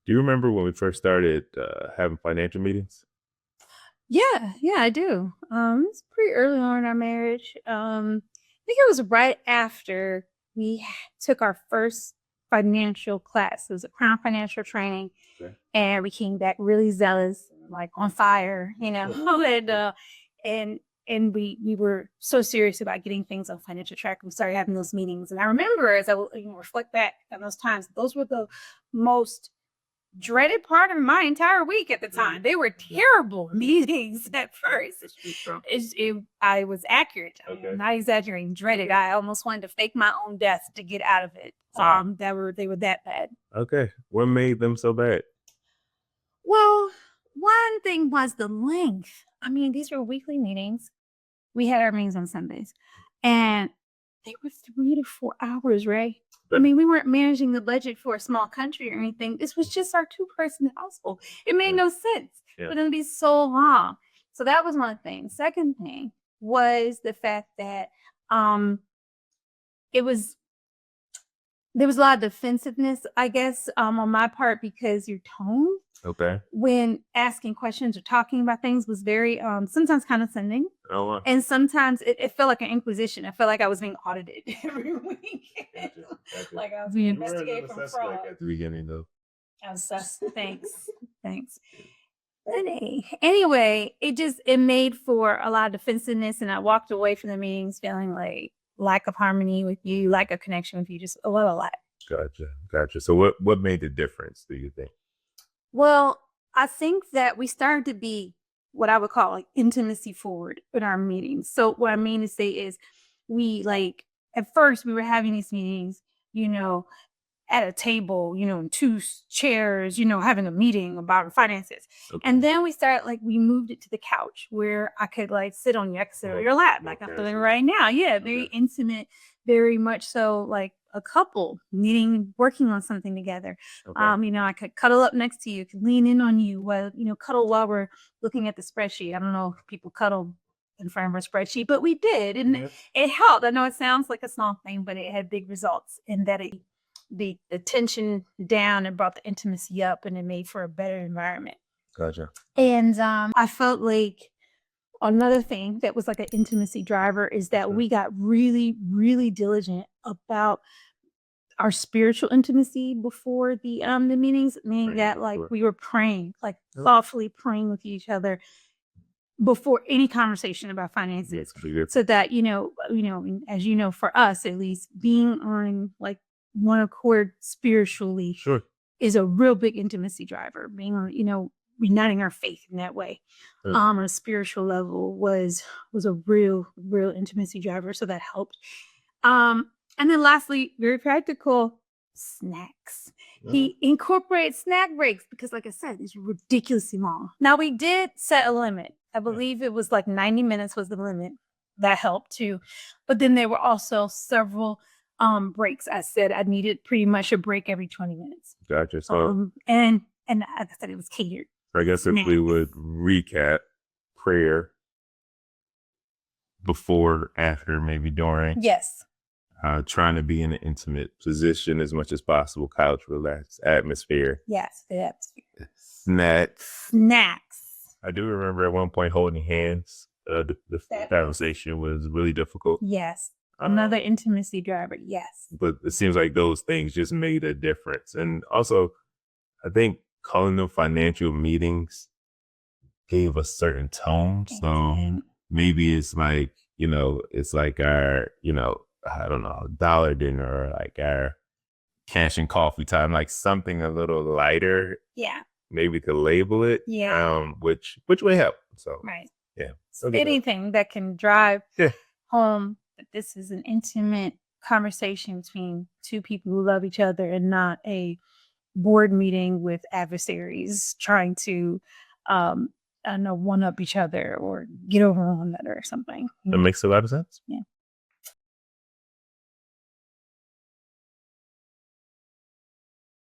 Do you remember when we first started having financial meetings? Yeah, I do. It's pretty early on in our marriage. I think it was right after took our first financial class. It was a Crown Financial Training, Okay. and we came back really zealous, like on fire, and and we were so serious about getting things on financial track. We started having those meetings, and I remember as I reflect back on those times, those were the most dreaded part of my entire week at the time. They were terrible meetings at first. I was accurate. Okay. I'm not exaggerating. Dreaded. I almost wanted to fake my own death to get out of it. They were that bad. Okay. What made them so bad? Well, one thing was the length. I mean, these were weekly meetings. We had our meetings on Sundays, and they were 3 to 4 hours, Ray. I mean, we weren't managing the budget for a small country or anything. This was just our two-person household. It made no sense for them to be so long. So that was one thing. Second thing was the fact that it was there was a lot of defensiveness, I guess, on my part because your tone Okay. when asking questions or talking about things was very sometimes condescending. Oh, wow. And sometimes it felt like an inquisition. I felt like I was being audited every week. Gotcha. Like I was being You weren't investigated a for suspect fraud. at the beginning, though. I was thanks. Thanks. Anyway, it made for a lot of defensiveness, and I walked away from the meetings feeling like lack of harmony with you, lack of connection with you, just a lot. Gotcha. So what made the difference, do you think? Well, I think that we started to be what I would call like intimacy forward in our meetings. So what I mean to say is we like at first we were having these meetings, you know, at a table, in chairs, having a meeting about finances. Okay. And then we started like we moved it to the couch where I could like sit on you, I could sit on your lap, like I'm feeling right now. Yeah, very intimate, very much so like a couple meeting, working on something together. Okay. I could cuddle up next to you, could lean in on you while, cuddle while we're looking at the spreadsheet. I don't know if people cuddle in front of a spreadsheet, but we did. And it helped. I know it sounds like a small thing, but it had big results in that the tension down and brought the intimacy up, and it made for a better environment. Gotcha. And I felt like another thing that was like an intimacy driver is that we got really, really diligent about our spiritual intimacy before the meetings, meaning that like we were praying, like thoughtfully praying with each other before any conversation about finances. So that, as you know, for us at least, being on like one accord spiritually is a real big intimacy driver. Being on, uniting our faith in that way on a spiritual level was a real intimacy driver. So that helped. And then lastly, very practical, snacks. He incorporated snack breaks because, like I said, it's ridiculously long. Now we did set a limit. I believe it was like 90 minutes was the limit. That helped too. But then there were also several breaks. I said I needed pretty much a break every 20 minutes. Gotcha. So and like I said, it was catered. I guess if we would recap prayer before, after, maybe during. Yes. Trying to be in an intimate position as much as possible, couch, relaxed atmosphere. Yes, the atmosphere. Snacks. I do remember at one point holding hands. The conversation was really difficult. Yes. Another intimacy driver. Yes. But it seems like those things just made a difference. And also, I think calling them financial meetings gave a certain tone. So maybe it's like, it's like our, I don't know, dollar dinner or like our cash and coffee time, like something a little lighter. Yeah. Maybe to label it. Yeah. Which would help. So right. Yeah. Anything that can drive home that this is an intimate conversation between two people who love each other and not a board meeting with adversaries trying to one up each other or get over one another or something. That makes a lot of sense. Yeah.